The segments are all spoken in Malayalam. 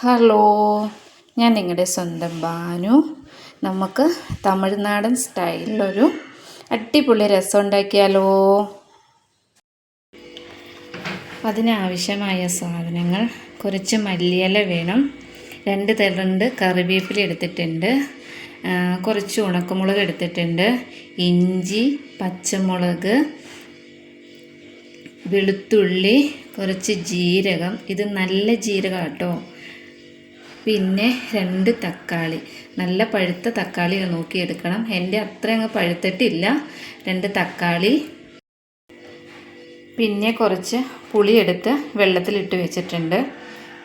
ഹലോ, ഞാൻ നിങ്ങളുടെ സ്വന്തം ബാനു. നമുക്ക് തമിഴ്നാടൻ സ്റ്റൈലിലൊരു അടിപൊളി രസം ഉണ്ടാക്കിയാലോ? അതിനാവശ്യമായ സാധനങ്ങൾ: കുറച്ച് മല്ലിയില വേണം, 2 തണ്ട് കറിവേപ്പില എടുത്തിട്ടുണ്ട്, കുറച്ച് ഉണക്കമുളക് എടുത്തിട്ടുണ്ട്, ഇഞ്ചി, പച്ചമുളക്, വെളുത്തുള്ളി, കുറച്ച് ജീരകം, ഇത് നല്ല ജീരകം കേട്ടോ. പിന്നെ 2 തക്കാളി, നല്ല പഴുത്ത തക്കാളി നോക്കിയെടുക്കണം. എൻ്റെ അത്ര അങ്ങ് പഴുത്തിട്ടില്ല. 2 തക്കാളി. പിന്നെ കുറച്ച് പുളി എടുത്ത് വെള്ളത്തിലിട്ട് വെച്ചിട്ടുണ്ട്.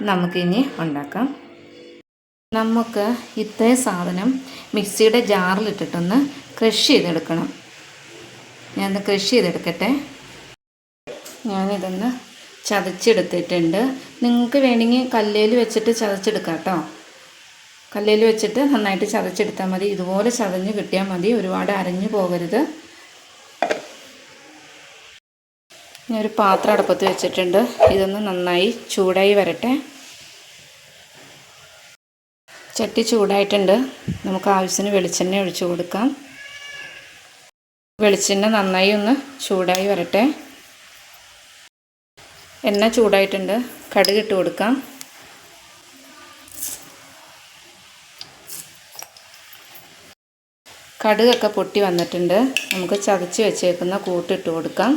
നമുക്കിനി ഉണ്ടാക്കാം. നമുക്ക് ഇത്രയും സാധനം മിക്സിയുടെ ജാറിലിട്ടിട്ടൊന്ന് ക്രഷ് ചെയ്തെടുക്കണം. ഞാനൊന്ന് ക്രഷ് ചെയ്തെടുക്കട്ടെ. ഞാനിതൊന്ന് ചതച്ചെടുത്തിട്ടുണ്ട്. നിങ്ങൾക്ക് വേണമെങ്കിൽ കല്ലേൽ വെച്ചിട്ട് ചതച്ചെടുക്കാം കേട്ടോ. കല്ലേൽ വെച്ചിട്ട് നന്നായിട്ട് ചതച്ചെടുത്താൽ മതി. ഇതുപോലെ ചതഞ്ഞ് കിട്ടിയാൽ മതി, ഒരുപാട് അരഞ്ഞു പോകരുത്. ഞാനൊരു പാത്രം അടുപ്പത്ത് വെച്ചിട്ടുണ്ട്. ഇതൊന്ന് നന്നായി ചൂടായി വരട്ടെ. ചട്ടി ചൂടായിട്ടുണ്ട്. നമുക്ക് ആവശ്യത്തിന് വെളിച്ചെണ്ണ ഒഴിച്ചു കൊടുക്കാം. വെളിച്ചെണ്ണ നന്നായി ഒന്ന് ചൂടായി വരട്ടെ. എണ്ണ ചൂടായിട്ടുണ്ട്. കടുക് ഇട്ട് കൊടുക്കാം. കടുകൊക്കെ പൊട്ടി വന്നിട്ടുണ്ട്. നമുക്ക് ചതച്ച് വെച്ചേക്കുന്ന കൂട്ടിട്ട് കൊടുക്കാം.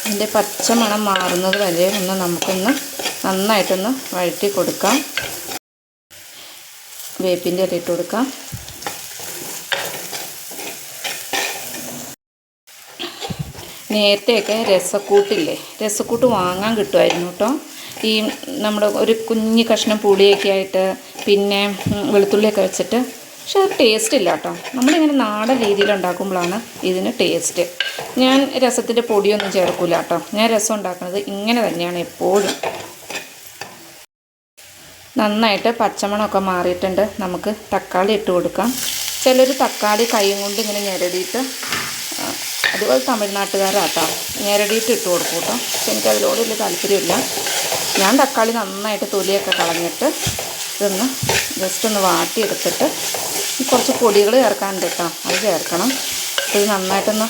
ഇതിൻ്റെ പച്ചമണം മാറുന്നത് വരെ നമുക്കൊന്ന് നന്നായിട്ടൊന്ന് വഴറ്റി കൊടുക്കാം. വേപ്പിൻ്റെ ഇല ഇട്ട് കൊടുക്കാം. നേരത്തെയൊക്കെ രസക്കൂട്ട് വാങ്ങാൻ കിട്ടുമായിരുന്നു കേട്ടോ. ഈ നമ്മുടെ ഒരു കുഞ്ഞു കഷ്ണം പുളിയൊക്കെ ആയിട്ട്, പിന്നെ വെളുത്തുള്ളിയൊക്കെ വെച്ചിട്ട്. പക്ഷെ അത് ടേസ്റ്റ് ഇല്ല കേട്ടോ. നമ്മളിങ്ങനെ നാടൻ രീതിയിൽ ഉണ്ടാക്കുമ്പോഴാണ് ഇതിന് ടേസ്റ്റ്. ഞാൻ രസത്തിൻ്റെ പൊടിയൊന്നും ചേർക്കില്ല കേട്ടോ. ഞാൻ രസം ഉണ്ടാക്കുന്നത് ഇങ്ങനെ തന്നെയാണ് എപ്പോഴും. നന്നായിട്ട് പച്ചമണമൊക്കെ മാറിയിട്ടുണ്ട്. നമുക്ക് തക്കാളി ഇട്ട് കൊടുക്കാം. ചിലർ തക്കാളി കൈ കൊണ്ട് ഇങ്ങനെ ഞെരടിയിട്ട്, അതുപോലെ തമിഴ്നാട്ടുകാരാട്ടോ, ഞെരടിയിട്ട് ഇട്ട് കൊടുക്കും കേട്ടോ. പക്ഷെ എനിക്കതിലോട് വലിയ താല്പര്യമില്ല. ഞാൻ തക്കാളി നന്നായിട്ട് തൊലിയൊക്കെ കളഞ്ഞിട്ട് ഇതൊന്ന് ജസ്റ്റ് ഒന്ന് വാട്ടിയെടുത്തിട്ട് കുറച്ച് പൊടികൾ ചേർക്കാനുണ്ട് കേട്ടോ, അത് ചേർക്കണം. ഇത് നന്നായിട്ടൊന്ന്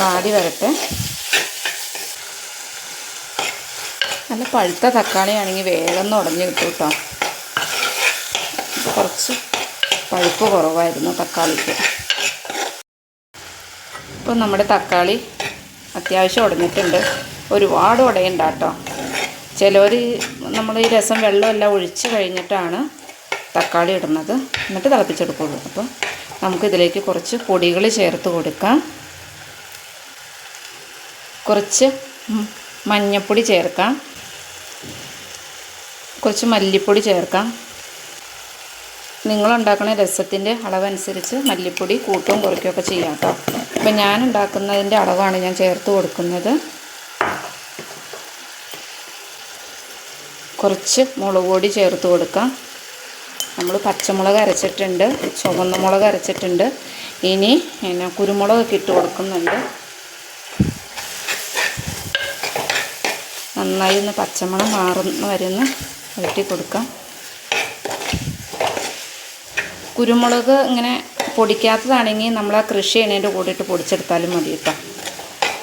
വാടി വരട്ടെ. നല്ല പഴുത്ത തക്കാളിയാണെങ്കിൽ വേഗം ഉടഞ്ഞ് കിട്ടും കേട്ടോ. കുറച്ച് പഴുപ്പ് കുറവായിരുന്നു തക്കാളിക്ക്. ഇപ്പം നമ്മുടെ തക്കാളി അത്യാവശ്യം ഉടഞ്ഞിട്ടുണ്ട്. ഒരുപാട് ഉടയണ്ട കേട്ടോ. ചിലവർ നമ്മൾ ഈ രസം വെള്ളമെല്ലാം ഒഴിച്ച് കഴിഞ്ഞിട്ടാണ് തക്കാളി ഇടുന്നത്, എന്നിട്ട് തിളപ്പിച്ചെടുക്കുള്ളൂ. അപ്പോൾ നമുക്കിതിലേക്ക് കുറച്ച് പൊടികൾ ചേർത്ത് കൊടുക്കാം. കുറച്ച് മഞ്ഞൾപ്പൊടി ചേർക്കാം, കുറച്ച് മല്ലിപ്പൊടി ചേർക്കാം. നിങ്ങളുണ്ടാക്കുന്ന രസത്തിൻ്റെ അളവനുസരിച്ച് മല്ലിപ്പൊടി കൂട്ടുകയും കുറയ്ക്കുകയൊക്കെ ചെയ്യാം കേട്ടോ. അപ്പം ഞാൻ ഉണ്ടാക്കുന്നതിൻ്റെ അളവാണ് ഞാൻ ചേർത്ത് കൊടുക്കുന്നത്. കുറച്ച് മുളക് പൊടി ചേർത്ത് കൊടുക്കാം. നമ്മൾ പച്ചമുളക് അരച്ചിട്ടുണ്ട്, ചുവന്ന മുളക് അരച്ചിട്ടുണ്ട്. ഇനി കുരുമുളകൊക്കെ ഇട്ട് കൊടുക്കുന്നുണ്ട്. നന്നായി ഒന്ന് പച്ചമണം മാറുന്ന വരുന്ന വഴറ്റി കൊടുക്കാം. കുരുമുളക് ഇങ്ങനെ പൊടിക്കാത്തതാണെങ്കിൽ നമ്മൾ ആ കൃഷി ചെയ്യുന്നതിൻ്റെ കൂടെ ഇട്ട് പൊടിച്ചെടുത്താലും മതി കേട്ടോ.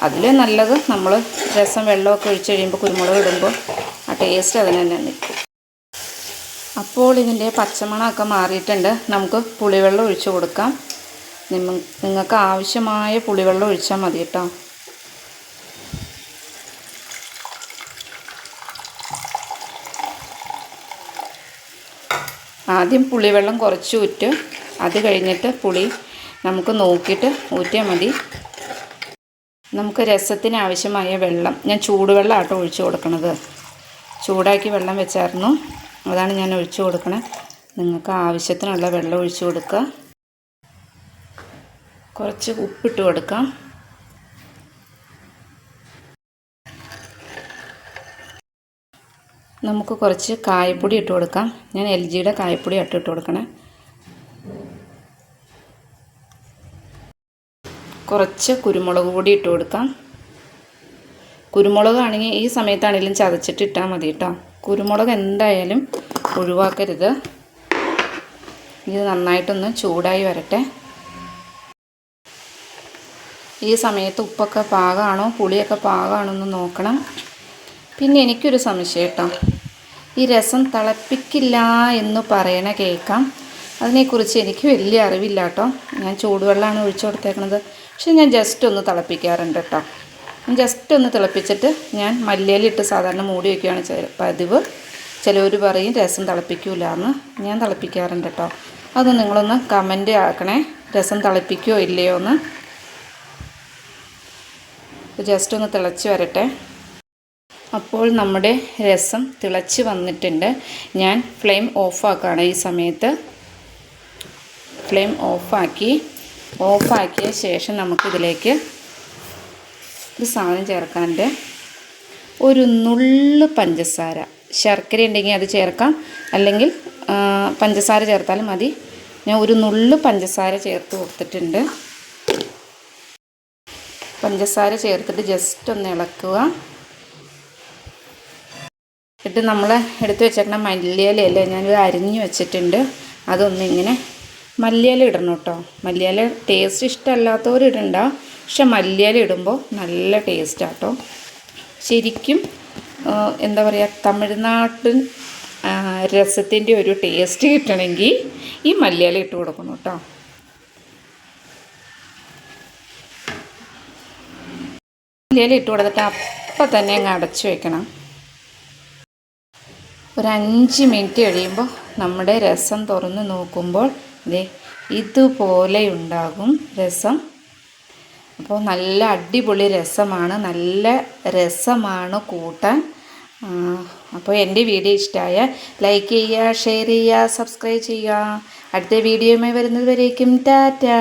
അതിൽ നല്ലത് നമ്മൾ രസം വെള്ളമൊക്കെ ഒഴിച്ച് കഴിയുമ്പോൾ കുരുമുളക് ഇടുമ്പോൾ ആ ടേസ്റ്റ് അതിന് തന്നെ നിൽക്കും. അപ്പോൾ ഇതിൻ്റെ പച്ചമണമൊക്കെ മാറിയിട്ടുണ്ട്. നമുക്ക് പുളിവെള്ളം ഒഴിച്ച് കൊടുക്കാം. നിങ്ങൾക്ക് ആവശ്യമായ പുളിവെള്ളം ഒഴിച്ചാൽ മതി കേട്ടോ. ആദ്യം പുളിവെള്ളം കുറച്ച് ഊറ്റ്, അത് കഴിഞ്ഞിട്ട് പുളി നമുക്ക് നോക്കിയിട്ട് ഊറ്റിയാൽ മതി. നമുക്ക് രസത്തിന് ആവശ്യമായ വെള്ളം ഞാൻ ചൂടുവെള്ളം ആട്ടോ ഒഴിച്ച് കൊടുക്കണത്. ചൂടാക്കി വെള്ളം വെച്ചായിരുന്നു, അതാണ് ഞാൻ ഒഴിച്ച് കൊടുക്കണേ. നിങ്ങൾക്ക് ആവശ്യത്തിനുള്ള വെള്ളം ഒഴിച്ച് കൊടുക്കുക. കുറച്ച് ഉപ്പിട്ട് കൊടുക്കാം. നമുക്ക് കുറച്ച് കായപ്പൊടി ഇട്ട് കൊടുക്കാം. ഞാൻ LGയുടെ കായപ്പൊടി ഇട്ട് കൊടുക്കണേ. കുറച്ച് കുരുമുളക് പൊടി ഇട്ട് കൊടുക്കാം. കുരുമുളകാണെങ്കിൽ ഈ സമയത്താണെങ്കിലും ചതച്ചിട്ട് ഇട്ടാൽ മതി കേട്ടോ. കുരുമുളക് എന്തായാലും ഒഴിവാക്കരുത്. ഇത് നന്നായിട്ടൊന്ന് ചൂടായി വരട്ടെ. ഈ സമയത്ത് ഉപ്പൊക്കെ പാകമാണോ പുളിയൊക്കെ പാകമാണോ എന്ന് നോക്കണം. പിന്നെ എനിക്കൊരു സംശയം കേട്ടോ, ഈ രസം തിളപ്പിക്കില്ല എന്ന് പറയണ കേൾക്കാം. അതിനെക്കുറിച്ച് എനിക്ക് വലിയ അറിവില്ല കേട്ടോ. ഞാൻ ചൂടുവെള്ളമാണ് ഒഴിച്ചു കൊടുത്തേക്കുന്നത്. പക്ഷെ ഞാൻ ജസ്റ്റ് ഒന്ന് തിളപ്പിക്കാറുണ്ട് കേട്ടോ. ജസ്റ്റ് ഒന്ന് തിളപ്പിച്ചിട്ട് ഞാൻ മല്ലിയിലിട്ട് സാധാരണ മൂടി വയ്ക്കുകയാണ് പതിവ്. ചിലവർ പറയും രസം തിളപ്പിക്കില്ല എന്ന്. ഞാൻ തിളപ്പിക്കാറുണ്ട് കേട്ടോ. അത് നിങ്ങളൊന്ന് കമൻറ്റ് ആക്കണേ, രസം തിളപ്പിക്കുകയോ ഇല്ലയോ എന്ന്. ജസ്റ്റ് ഒന്ന് തിളച്ച് വരട്ടെ. അപ്പോൾ നമ്മുടെ രസം തിളച്ച് വന്നിട്ടുണ്ട്. ഞാൻ ഫ്ലെയിം ഓഫാക്കുകയാണ് ഈ സമയത്ത്. ഫ്ലെയിം ഓഫാക്കിയ ശേഷം നമുക്കിതിലേക്ക് ഒരു സാധനം ചേർക്കാനുണ്ട്. ഒരു നുള്ള് പഞ്ചസാര. ശർക്കര ഉണ്ടെങ്കിൽ അത് ചേർക്കാം, അല്ലെങ്കിൽ പഞ്ചസാര ചേർത്താലും മതി. ഞാൻ ഒരു നുള്ള് പഞ്ചസാര ചേർത്ത് കൊടുത്തിട്ടുണ്ട്. പഞ്ചസാര ചേർത്തിട്ട് ജസ്റ്റ് ഒന്ന് ഇളക്കുക. എന്നിട്ട് നമ്മൾ എടുത്ത് വെച്ചേക്കണ മല്ലിയിലല്ലേ ഞാനിത് അരിഞ്ഞ് വെച്ചിട്ടുണ്ട്. അതൊന്നിങ്ങനെ മല്ലിയില ഇടണം കേട്ടോ. മല്ലിയില ടേസ്റ്റ് ഇഷ്ടമല്ലാത്തവർ ഇടണ്ട, പക്ഷെ മല്ലിയില ഇടുമ്പോൾ നല്ല ടേസ്റ്റാണ് കേട്ടോ. ശരിക്കും എന്താ പറയുക, തമിഴ്നാട്ടിൻ രസത്തിൻ്റെ ഒരു ടേസ്റ്റ് കിട്ടണമെങ്കിൽ ഈ മല്ലിയില ഇട്ട് കൊടുക്കണം കേട്ടോ. മല്ലിയില ഇട്ട് കൊടുത്തിട്ട് അപ്പം തന്നെ അങ്ങ് അടച്ചു വയ്ക്കണം. ഒരു 5 മിനിറ്റ് കഴിയുമ്പോൾ നമ്മുടെ രസം തുറന്ന് നോക്കുമ്പോൾ ഇതുപോലെ ഉണ്ടാകും രസം. അപ്പോൾ നല്ല അടിപൊളി രസമാണ്, നല്ല രസമാണ് കൂട്ടാൻ. അപ്പോൾ എൻ്റെ വീഡിയോ ഇഷ്ടമായ ലൈക്ക് ചെയ്യുക, ഷെയർ ചെയ്യുക, സബ്സ്ക്രൈബ് ചെയ്യുക. അടുത്ത വീഡിയോയുമായി വരുന്നത് വരേക്കും ടാറ്റാ.